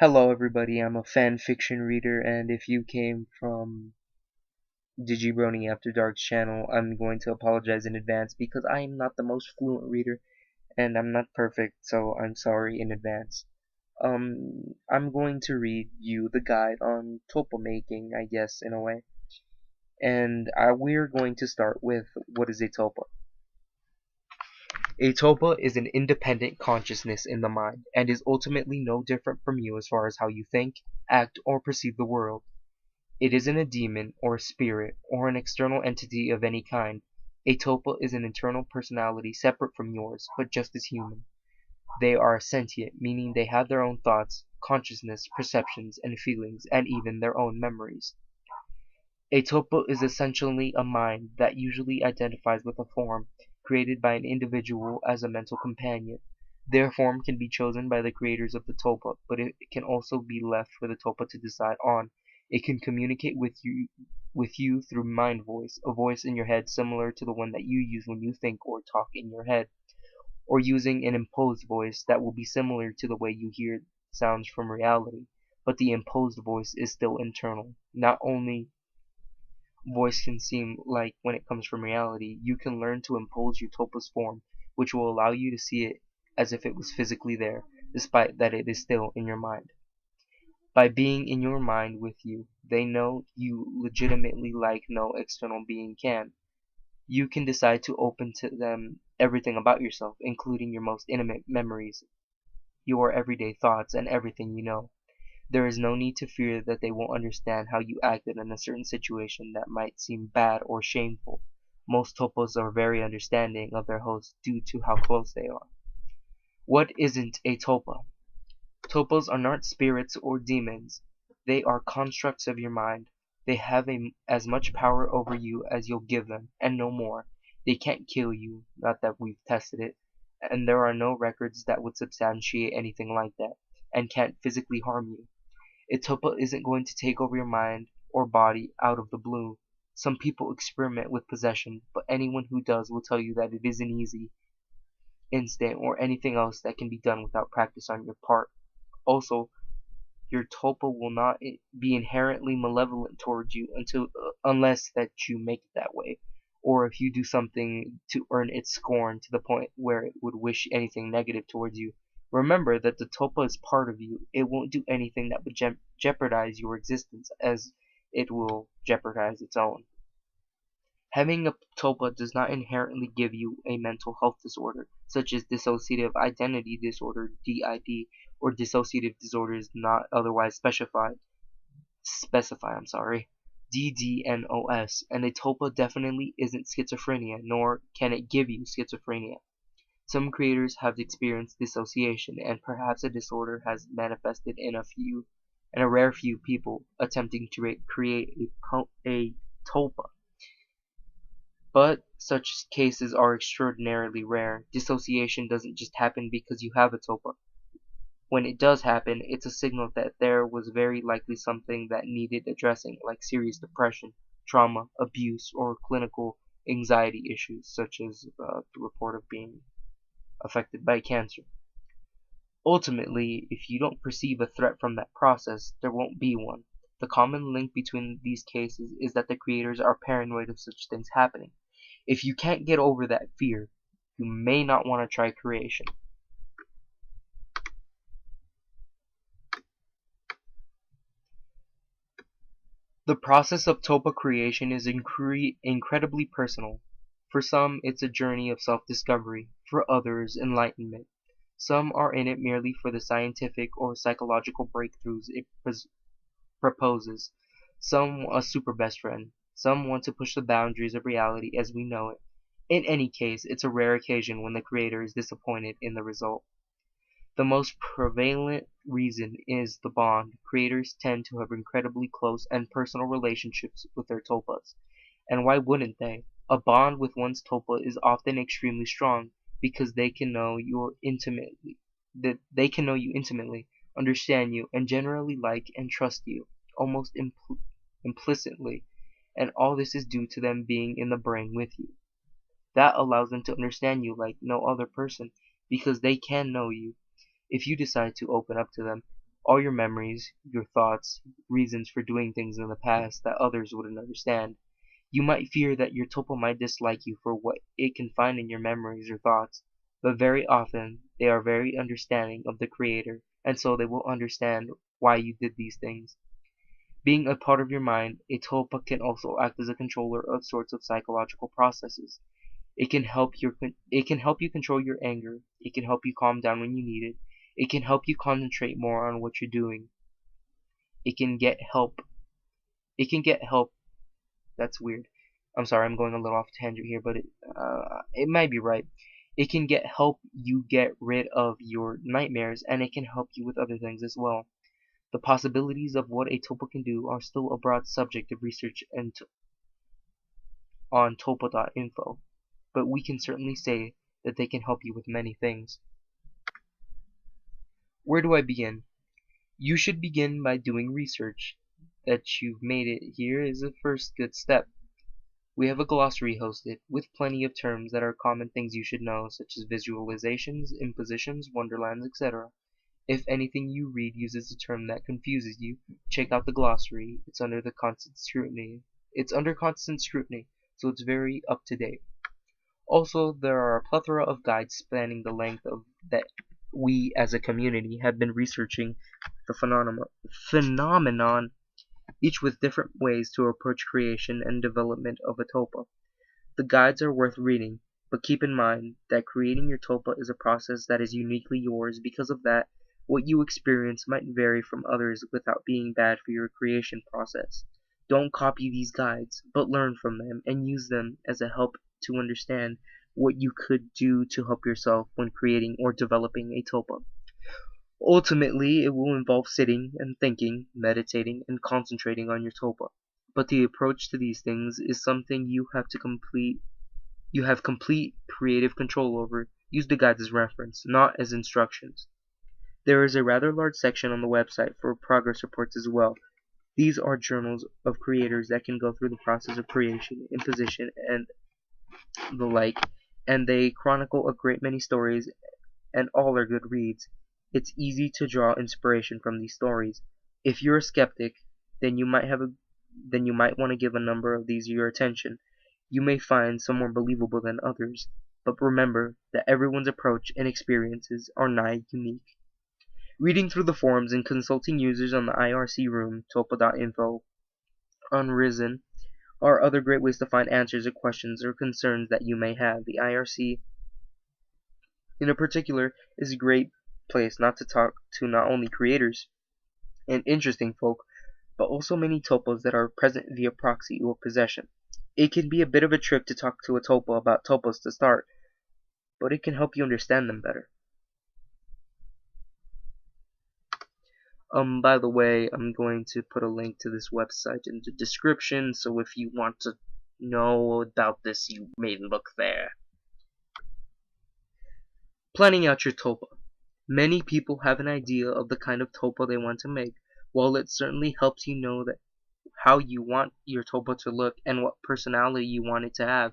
Hello everybody, I'm a fan fiction reader, and if you came from Digibrony After Dark's channel, I'm going to apologize in advance because I am not the most fluent reader, and I'm not perfect, so I'm sorry in advance. I'm going to read you the guide on tulpa making, I guess, in a way. And we're going to start with what is a tulpa. A tulpa is an independent consciousness in the mind, and is ultimately no different from you as far as how you think, act, or perceive the world. It isn't a demon, or a spirit, or an external entity of any kind. A tulpa is an internal personality separate from yours, but just as human. They are sentient, meaning they have their own thoughts, consciousness, perceptions, and feelings, and even their own memories. A tulpa is essentially a mind that usually identifies with a form created by an individual as a mental companion. Their form can be chosen by the creators of the tulpa, but it can also be left for the tulpa to decide on. It can communicate with you through mind voice, a voice in your head similar to the one that you use when you think or talk in your head, or using an imposed voice that will be similar to the way you hear sounds from reality, but the imposed voice is still internal. Not only voice can seem like when it comes from reality, you can learn to impose your tulpa's form, which will allow you to see it as if it was physically there, despite that it is still in your mind. By being in your mind with you, they know you legitimately like no external being can. You can decide to open to them everything about yourself, including your most intimate memories, your everyday thoughts, and everything you know. There is no need to fear that they won't understand how you acted in a certain situation that might seem bad or shameful. Most tulpas are very understanding of their hosts due to how close they are. What isn't a tulpa? Tulpas are not spirits or demons. They are constructs of your mind. They have as much power over you as you'll give them, and no more. They can't kill you, not that we've tested it, and there are no records that would substantiate anything like that, and can't physically harm you. A tulpa isn't going to take over your mind or body out of the blue. Some people experiment with possession, but anyone who does will tell you that it isn't easy, instant, or anything else that can be done without practice on your part. Also, your tulpa will not be inherently malevolent towards you unless that you make it that way, or if you do something to earn its scorn to the point where it would wish anything negative towards you. Remember that the tulpa is part of you. It won't do anything that would jeopardize your existence, as it will jeopardize its own. Having a tulpa does not inherently give you a mental health disorder, such as dissociative identity disorder (DID), or dissociative disorders not otherwise DDNOS, and a tulpa definitely isn't schizophrenia, nor can it give you schizophrenia. Some creators have experienced dissociation, and perhaps a disorder has manifested in a rare few people attempting to create a tulpa. But such cases are extraordinarily rare. Dissociation doesn't just happen because you have a tulpa. When it does happen, it's a signal that there was very likely something that needed addressing, like serious depression, trauma, abuse, or clinical anxiety issues, such as the report of being affected by cancer. Ultimately, if you don't perceive a threat from that process, there won't be one. The common link between these cases is that the creators are paranoid of such things happening. If you can't get over that fear, you may not want to try creation. The process of tulpa creation is incredibly personal. For some, it's a journey of self-discovery. For others, enlightenment. Some are in it merely for the scientific or psychological breakthroughs it proposes. Some a super best friend. Some want to push the boundaries of reality as we know it. In any case, it's a rare occasion when the creator is disappointed in the result. The most prevalent reason is the bond. Creators tend to have incredibly close and personal relationships with their tulpas. And why wouldn't they? A bond with one's tulpa is often extremely strong because they can know you intimately, understand you, and generally like and trust you, almost implicitly. And all this is due to them being in the brain with you. That allows them to understand you like no other person because they can know you if you decide to open up to them. all your memories, your thoughts, reasons for doing things in the past that others wouldn't understand. You might fear that your Tulpa might dislike you for what it can find in your memories or thoughts, but very often they are very understanding of the Creator, and so they will understand why you did these things. Being a part of your mind, a Tulpa can also act as a controller of sorts of psychological processes. It can help you control your anger. It can help you calm down when you need it. It can help you concentrate more on what you're doing. It can get help. It can get help. That's weird. I'm sorry, I'm going a little off tangent here, but it might be right. It can help you get rid of your nightmares, and it can help you with other things as well. The possibilities of what a tulpa can do are still a broad subject of research on tulpa.info, but we can certainly say that they can help you with many things. Where do I begin? You should begin by doing research. That you've made it here is a first good step. We have a glossary hosted, with plenty of terms that are common things you should know, such as visualizations, impositions, wonderlands, etc. If anything you read uses a term that confuses you, check out the glossary. It's under constant scrutiny, so it's very up to date. Also, there are a plethora of guides spanning the length of that we as a community have been researching the phenomenon, each with different ways to approach creation and development of a tulpa. The guides are worth reading, but keep in mind that creating your tulpa is a process that is uniquely yours. Because of that, what you experience might vary from others without being bad for your creation process. Don't copy these guides, but learn from them and use them as a help to understand what you could do to help yourself when creating or developing a tulpa. Ultimately, it will involve sitting and thinking, meditating, and concentrating on your tulpa. But the approach to these things is something you have complete creative control over. Use the guides as reference, not as instructions. There is a rather large section on the website for progress reports as well. These are journals of creators that can go through the process of creation, imposition, and the like, and they chronicle a great many stories, and all are good reads. It's easy to draw inspiration from these stories. If you're a skeptic, then you might want to give a number of these your attention. You may find some more believable than others, but remember that everyone's approach and experiences are nigh unique. Reading through the forums and consulting users on the IRC room, tulpa.info, on Risen, are other great ways to find answers to questions or concerns that you may have. The IRC, in particular, is a great place not to talk to not only creators and interesting folk, but also many tulpas that are present via proxy or possession. It can be a bit of a trip to talk to a tulpa about tulpas to start, but it can help you understand them better. By the way, I'm going to put a link to this website in the description, so if you want to know about this, you may look there. Planning out your tulpa. Many people have an idea of the kind of tulpa they want to make. While it certainly helps you know that how you want your tulpa to look and what personality you want it to have,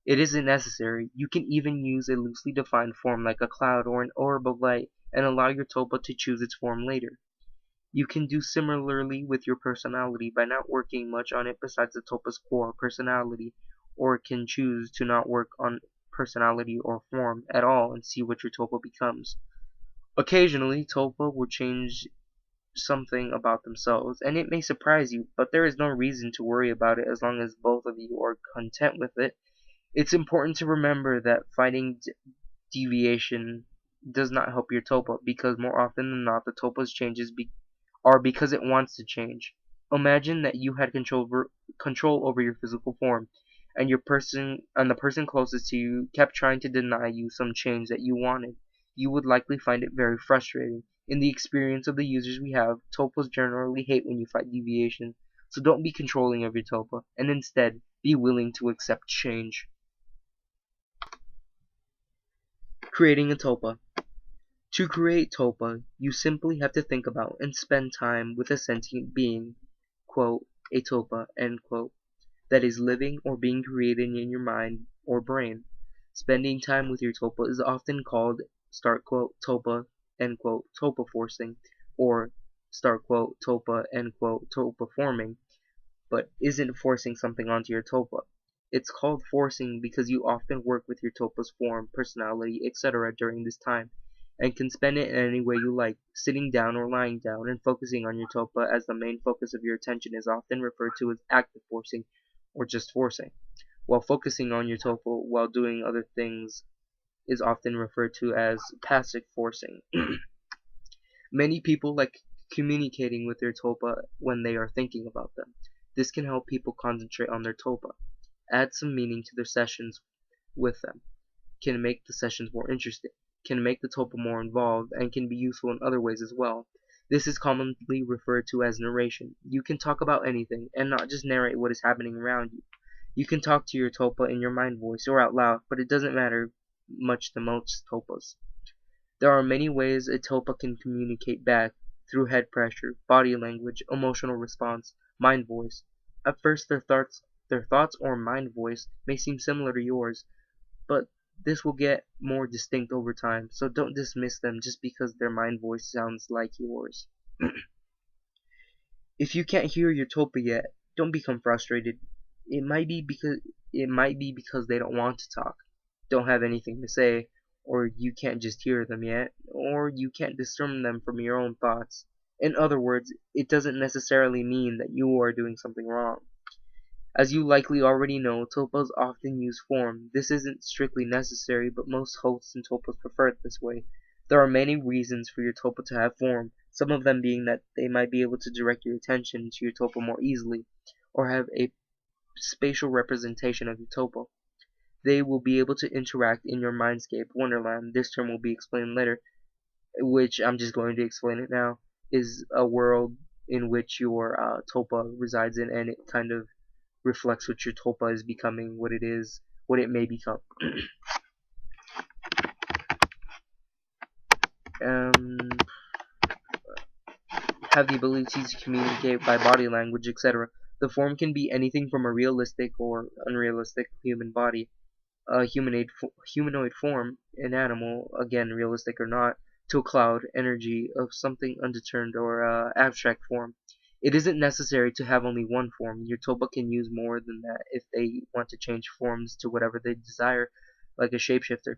it isn't necessary. You can even use a loosely defined form like a cloud or an orb of light and allow your tulpa to choose its form later. You can do similarly with your personality by not working much on it besides the tulpa's core personality, or can choose to not work on personality or form at all and see what your tulpa becomes. Occasionally, tulpa will change something about themselves, and it may surprise you, but there is no reason to worry about it as long as both of you are content with it. It's important to remember that fighting deviation does not help your tulpa, because more often than not the tulpa's changes are because it wants to change. Imagine that you had control over your physical form, and the person closest to you kept trying to deny you some change that you wanted. You would likely find it very frustrating. In the experience of the users we have, tulpas generally hate when you fight deviation, so don't be controlling of your tulpa, and instead be willing to accept change. Creating a tulpa. To create tulpa, you simply have to think about and spend time with a sentient being, quote, a tulpa, end quote, that is living or being created in your mind or brain. Spending time with your tulpa is often called, start quote, tulpa, end quote, tulpa forcing, or start quote, Tulpa, end quote, Tulpa forming, but isn't forcing something onto your Tulpa. It's called forcing because you often work with your Tulpa's form, personality, etc. during this time, and can spend it in any way you like. Sitting down or lying down and focusing on your Tulpa as the main focus of your attention is often referred to as active forcing or just forcing, while focusing on your Tulpa while doing other things is often referred to as passive forcing. Many people like communicating with their Tulpa when they are thinking about them. This can help people concentrate on their Tulpa, add some meaning to their sessions with them, can make the sessions more interesting, can make the Tulpa more involved, and can be useful in other ways as well. This is commonly referred to as narration. You can talk about anything, and not just narrate what is happening around you. You can talk to your Tulpa in your mind voice or out loud, but it doesn't matter much to most Tulpas. There are many ways a Tulpa can communicate back: through head pressure, body language, emotional response, mind voice. At first their thoughts or mind voice may seem similar to yours, but this will get more distinct over time, so don't dismiss them just because their mind voice sounds like yours. If you can't hear your Tulpa yet, don't become frustrated. It might be because they don't want to talk, don't have anything to say, or you can't just hear them yet, or you can't discern them from your own thoughts. In other words, it doesn't necessarily mean that you are doing something wrong. As you likely already know, tulpas often use form. This isn't strictly necessary, but most hosts and tulpas prefer it this way. There are many reasons for your tulpa to have form, some of them being that they might be able to direct your attention to your tulpa more easily, or have a spatial representation of your tulpa. They will be able to interact in your mindscape wonderland. This term will be explained later, which I'm just going to explain it now, is a world in which your tulpa resides in, and it kind of reflects what your tulpa is becoming, what it may become. Have the ability to communicate by body language, etc. The form can be anything from a realistic or unrealistic human body, a humanoid form, an animal, again realistic or not, to a cloud, energy of something undetermined or abstract form. It isn't necessary to have only one form. Your tulpa can use more than that if they want to change forms to whatever they desire, like a shapeshifter.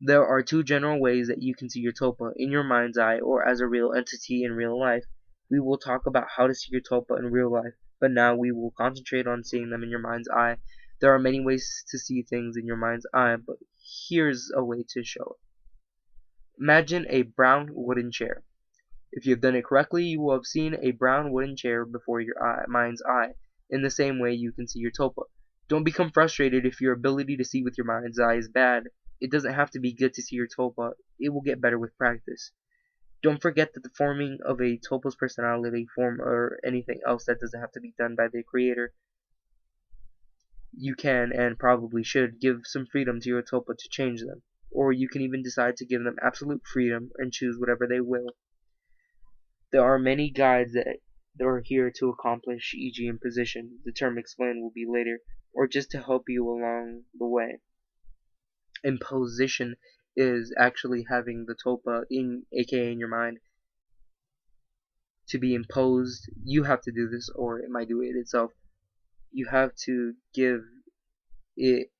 There are two general ways that you can see your tulpa: in your mind's eye or as a real entity in real life. We will talk about how to see your tulpa in real life, but now we will concentrate on seeing them in your mind's eye. There are many ways to see things in your mind's eye, but here's a way to show it. Imagine a brown wooden chair. If you have done it correctly, you will have seen a brown wooden chair before your mind's eye. In the same way, you can see your tulpa. Don't become frustrated if your ability to see with your mind's eye is bad. It doesn't have to be good to see your tulpa. It will get better with practice. Don't forget that the forming of a tulpa's personality, form, or anything else that doesn't have to be done by the creator. You can, and probably should, give some freedom to your tulpa to change them. Or you can even decide to give them absolute freedom and choose whatever they will. There are many guides that are here to accomplish, e.g. imposition, the term explained will be later, or just to help you along the way. Imposition is actually having the tulpa, aka in your mind, to be imposed. You have to do this, or it might do it itself. You have to give it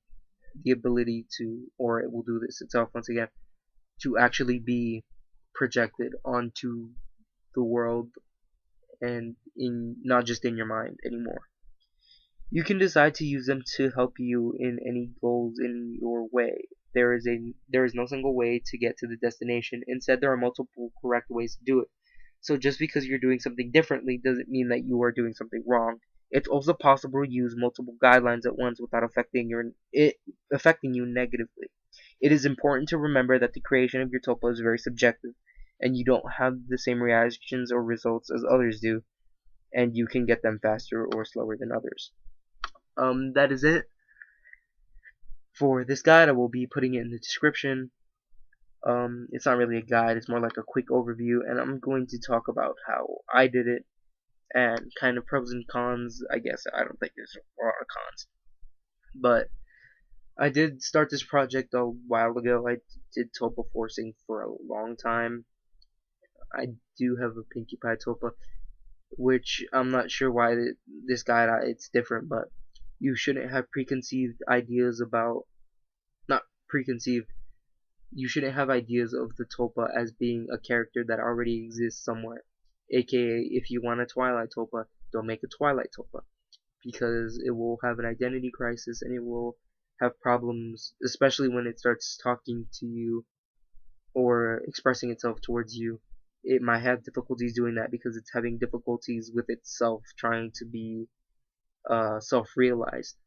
the ability to, or it will do this itself once again, to actually be projected onto the world, and not just in your mind anymore. You can decide to use them to help you in any goals in your way. There is no single way to get to the destination. Instead, there are multiple correct ways to do it. So just because you're doing something differently doesn't mean that you are doing something wrong. It's also possible to use multiple guidelines at once without affecting you negatively. It is important to remember that the creation of your tulpa is very subjective, and you don't have the same reactions or results as others do, and you can get them faster or slower than others. That is it for this guide. I will be putting it in the description. It's not really a guide, it's more like a quick overview, and I'm going to talk about how I did it and kind of pros and cons. I guess I don't think there's a lot of cons, but I did start this project a while ago. I did tulpa forcing for a long time. I do have a Pinkie Pie Tulpa, which I'm not sure why this guy it's different, but you shouldn't have preconceived ideas about not preconceived. You shouldn't have ideas of the Tulpa as being a character that already exists somewhere. AKA, if you want a Twilight Tulpa, don't make a Twilight Tulpa, because it will have an identity crisis and it will have problems, especially when it starts talking to you or expressing itself towards you. It might have difficulties doing that because it's having difficulties with itself trying to be self-realized.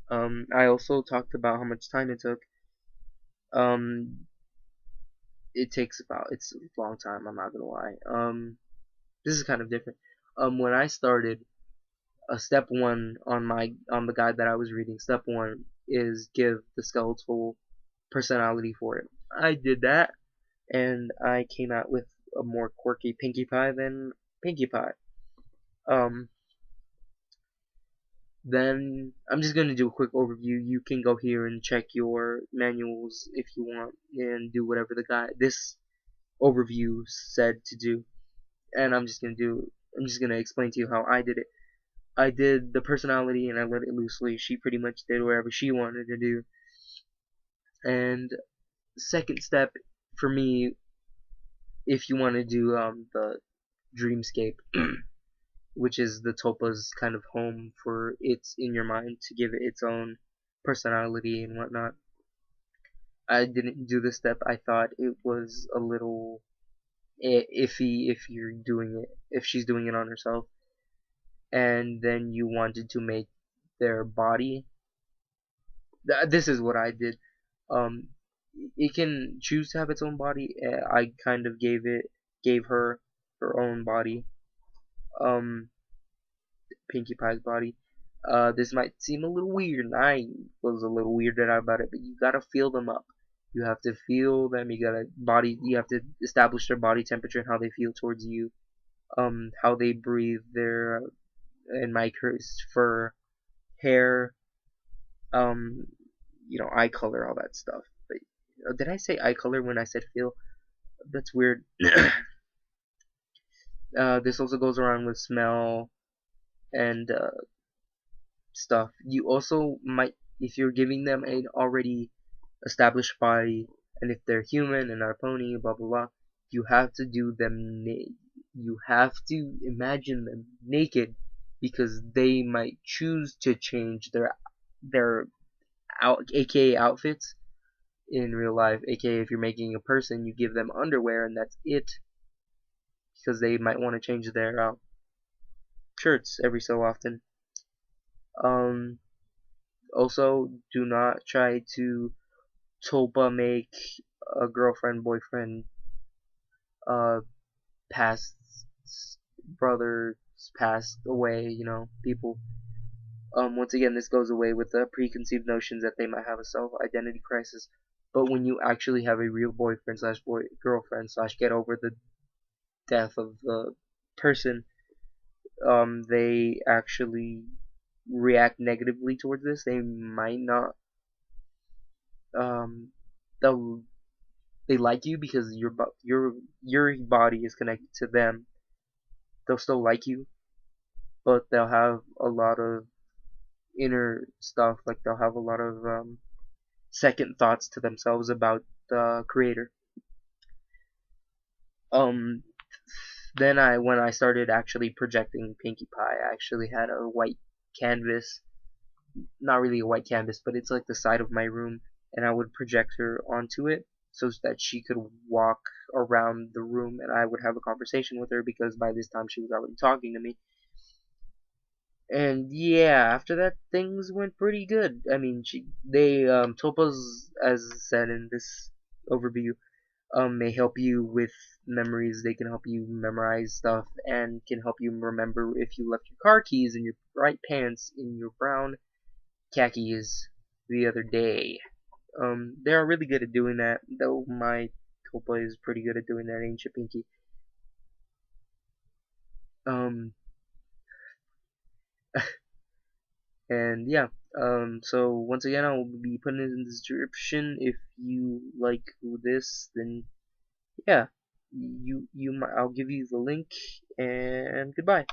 I also talked about how much time it took. Um, it takes it's a long time. I'm not gonna lie. This is kind of different. When I started, step one on the guide that I was reading, step one is give the skeletal personality for it. I did that, and I came out with a more quirky Pinkie Pie than Pinkie Pie. Um, then I'm just gonna do a quick overview. You can go here and check your manuals if you want, and do whatever this overview said to do. And I'm just gonna explain to you how I did it. I did the personality and I let it loosely. She pretty much did whatever she wanted to do. And second step for me, if you want to do the dreamscape, which is the Tulpa's kind of home for it's in your mind to give it its own personality and whatnot. I didn't do this step. I thought it was a little iffy if you're doing it, if she's doing it on herself, and then you wanted to make their body. This is what I did. Um, it can choose to have its own body. I kind of gave her her own body. Um, Pinkie Pie's body. This might seem a little weird, and I was a little weirded out about it, but you gotta feel them up. You have to feel them. You have to establish their body temperature and how they feel towards you. How they breathe, their in my case, fur, hair, um, eye color, all that stuff. But, did I say eye color when I said feel? That's weird. This also goes around with smell and stuff. You also might, if you're giving them an already established body, and if they're human and not a pony, blah blah blah, you have to do them. You have to imagine them naked, because they might choose to change their aka outfits in real life. Aka, if you're making a person, you give them underwear and that's it, because they might want to change their shirts every so often. Also, do not try to Tulpa make a girlfriend, boyfriend, uh, past brothers, passed away, people. Once again, this goes away with the preconceived notions that they might have a self-identity crisis. But when you actually have a real boyfriend slash girlfriend slash get over the death of the person, they actually react negatively towards this. They might not. Um, they like you because your body is connected to them. They'll still like you, but they'll have a lot of inner stuff. Like they'll have a lot of second thoughts to themselves about the creator. Um, then when I started actually projecting Pinkie Pie, I actually had a white canvas, not really a white canvas, but it's like the side of my room, and I would project her onto it so that she could walk around the room, and I would have a conversation with her, because by this time she was already talking to me. And yeah, after that things went pretty good. I mean, Tulpas, as said in this overview, may help you with memories. They can help you memorize stuff and can help you remember if you left your car keys in your bright pants in your brown khakis the other day. They are really good at doing that, though my Tulpa is pretty good at doing that, ain't you, Pinky? Um, and yeah, so once again, I'll be putting it in the description. If you like this, then yeah. I'll give you the link, and goodbye.